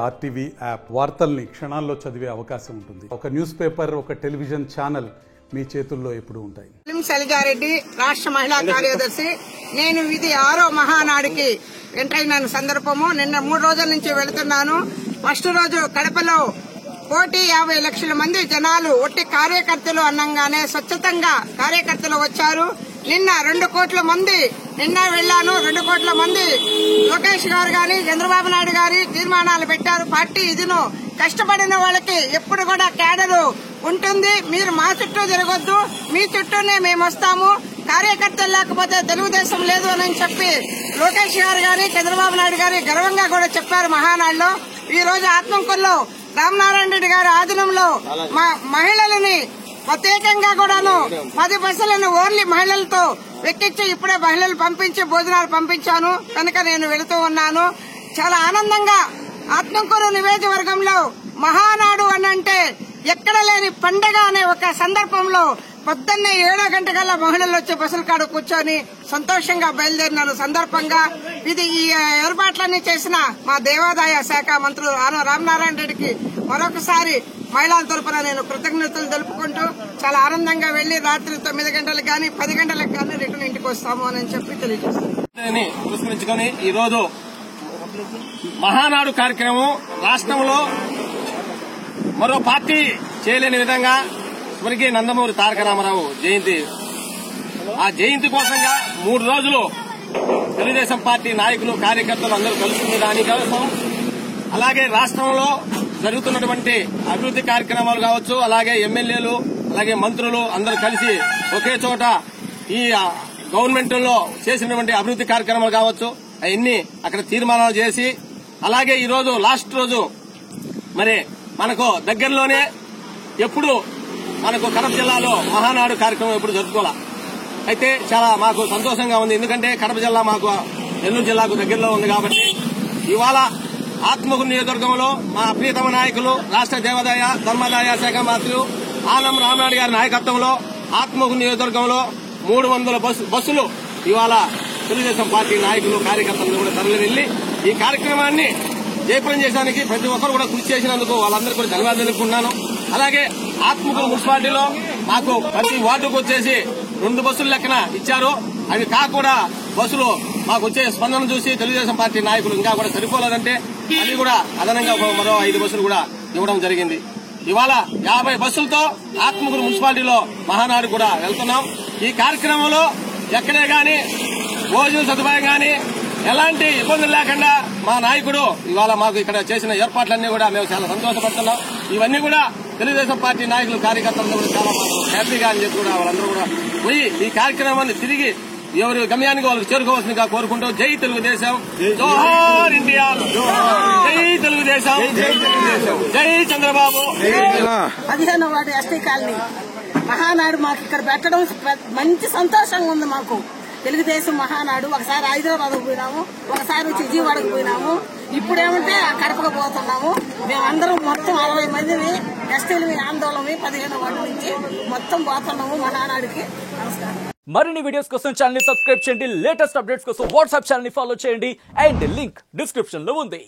RTV app వార్తల్ని క్షణాల్లో చదివే అవకాశం ఉంటుంది. ఒక న్యూస్ పేపర్, ఒక టెలివిజన్ ఛానల్ మీ చేతుల్లో ఎప్పుడు ఉంటాయి. శైలజారెడ్డి, రాష్ట్ర మహిళా కార్యదర్శి. నేను ఇది 6వ మహానాడికి ఎంటర్ అయిన సందర్భము. నిన్న 3 రోజుల నుంచి వెళుతున్నాను. ఫస్ట్ రోజు కడపలో 1,50 లక్షల మంది జనాలు ఒట్టి కార్యకర్తలు అన్నంగానే స్వచ్ఛతంగా కార్యకర్తలు వచ్చారు. నిన్న 2 కోట్ల మంది నిన్న వెళ్లాను. 2 కోట్ల మంది లోకేష్ గారు గాని చంద్రబాబు నాయుడు గారి తీర్మానాలు పెట్టారు. పార్టీ ఇదిను కష్టపడిన వాళ్ళకి ఎప్పుడు కూడా క్యాడరు ఉంటుంది. మీరు మా చుట్టూ తిరగొద్దు, మీ చుట్టూనే మేము వస్తాము. కార్యకర్తలు లేకపోతే తెలుగుదేశం లేదు అని చెప్పి లోకేష్ గారు గాని చంద్రబాబు నాయుడు గారి గర్వంగా కూడా చెప్పారు మహానాడులో. ఈ రోజు ఆత్మకూరులో రామనారాయణ రెడ్డి గారి ఆధీనంలో మహిళలని ప్రత్యేకంగా కూడాను 10 బస్సులను ఓన్లీ మహిళలతో ఎక్కించి ఇప్పుడే మహిళలు పంపించి భోజనాలు పంపించాను కనుక నేను వెళుతూ ఉన్నాను. చాలా ఆనందంగా ఆత్మకూరు నియోజకవర్గంలో మహానాడు అనంటే ఎక్కడ లేని పండగ అనే ఒక సందర్భంలో పొద్దున్నే 7 గంటకల్లా మహిళలు వచ్చి బస్సుల కాడ కూర్చొని సంతోషంగా బయలుదేరినాను. సందర్భంగా ఇది ఈ ఏర్పాట్లన్నీ చేసిన మా దేవాదాయ శాఖ మంత్రులు రామనారాయణ రెడ్డికి మరొకసారి మహిళల తరపున నేను కృతజ్ఞతలు తెలుపుకుంటూ చాలా ఆనందంగా వెళ్లి రాత్రి 9 గంటలకు గానీ 10 గంటలకు గానీ రిటర్న్ ఇంటికి వస్తాము అని చెప్పి తెలియజేస్తాను. ఈ రోజు మహానాడు కార్యక్రమం రాష్ట్రంలో మరో పార్టీ చేయలేని విధంగా స్వర్గీయ నందమూరి తారక రామారావు జయంతి. ఆ జయంతి కోసంగా 3 రోజులు తెలుగుదేశం పార్టీ నాయకులు కార్యకర్తలు అందరూ కలుసుకునే దానికోసం, అలాగే రాష్ట్రంలో జరుగుతున్నటువంటి అభివృద్ది కార్యక్రమాలు కావచ్చు, అలాగే ఎమ్మెల్యేలు అలాగే మంత్రులు అందరూ కలిసి ఒకే చోట ఈ గవర్నమెంట్ లో చేసినటువంటి అభివృద్ది కార్యక్రమాలు కావచ్చు అవన్నీ అక్కడ తీర్మానాలు చేసి, అలాగే ఈ రోజు లాస్ట్ రోజు మరి మనకు దగ్గరలోనే ఎప్పుడు మనకు కడప జిల్లాలో మహానాడు కార్యక్రమం ఎప్పుడు జరుపుకోవాలా. అయితే చాలా మాకు సంతోషంగా ఉంది. ఎందుకంటే కడప జిల్లా మాకు నెల్లూరు జిల్లాకు దగ్గరలో ఉంది కాబట్టి ఇవాళ ఆత్మకూరు నియోజకవర్గంలో మా ప్రియతమ నాయకులు రాష్ట్ర దేవాదాయ ధర్మాదాయ శాఖ మంత్రులు ఆనం రామనాయుడు గారి నాయకత్వంలో ఆత్మకూరు నియోజకవర్గంలో 300 బస్సులు ఇవాళ తెలుగుదేశం పార్టీ నాయకులు కార్యకర్తలు కూడా తరలి వెళ్లి ఈ కార్యక్రమాన్ని జయప్రదం చేయడానికి ప్రతి ఒక్కరు కూడా కృషి చేసినందుకు వాళ్ళందరూ కూడా ధన్యవాదాలు తెలుపుకున్నాను. అలాగే ఆత్మకూరు మున్సిపాలిటీలో మాకు ప్రతి వార్డుకు వచ్చేసి 2 బస్సులు లెక్కన ఇచ్చారు. అవి కాకుండా బస్సులు మాకు వచ్చే స్పందన చూసి తెలుగుదేశం పార్టీ నాయకులు ఇంకా కూడా సరిపోలేదంటే అది కూడా అదనంగా మరో 5 బస్సులు కూడా ఇవ్వడం జరిగింది. ఇవాళ 50 బస్సులతో ఆత్మకూరు మున్సిపాలిటీలో మహానాడు కూడా వెళ్తున్నాం. ఈ కార్యక్రమంలో ఎక్కడే గాని భోజన సదుపాయం గాని ఎలాంటి ఇబ్బందులు లేకుండా మా నాయకుడు ఇవాళ మాకు ఇక్కడ చేసిన ఏర్పాట్లన్నీ కూడా మేము చాలా సంతోషపడుతున్నాం. ఇవన్నీ కూడా తెలుగుదేశం పార్టీ నాయకులు కార్యకర్తలు కూడా చాలా హ్యాపీగా అని చెప్పి కూడా వాళ్ళందరూ కూడా పోయి ఈ కార్యక్రమాన్ని తిరిగి ఎవరి గమ్యానికి వాళ్ళకి చేరుకోవాల్సిందిగా కోరుకుంటూ జై తెలుగుదేశం, జోహార్ ఇండియా, జై తెలుగుదేశం, జై చంద్రబాబు. 15వ వార్డు ఎస్టీ కాలనీ మహానాడు మాకు ఇక్కడ పెట్టడం మంచి సంతోషంగా ఉంది. మాకు తెలుగుదేశం మహానాడు ఒకసారి హైదరాబాద్ పోయినాము, ఒకసారి వచ్చి విజయవాడకు పోయినాము, ఇప్పుడేమంటే కడపకు పోతున్నాము. మేమందరం మొత్తం 60 మందిని ఎస్టీలు ఆందోళన 15వ వార్డు నుంచి మొత్తం పోతున్నాము మహానాడుకి. నమస్కారం. మరిన్ని వీడియోస్ కోసం ఛానల్ ని సబ్స్క్రైబ్ చేయండి. లేటెస్ట్ అప్డేట్స్ కోసం వాట్సాప్ ఛానల్ ని ఫాలో చేయండి. అండ్ లింక్ డిస్క్రిప్షన్ లో ఉంది.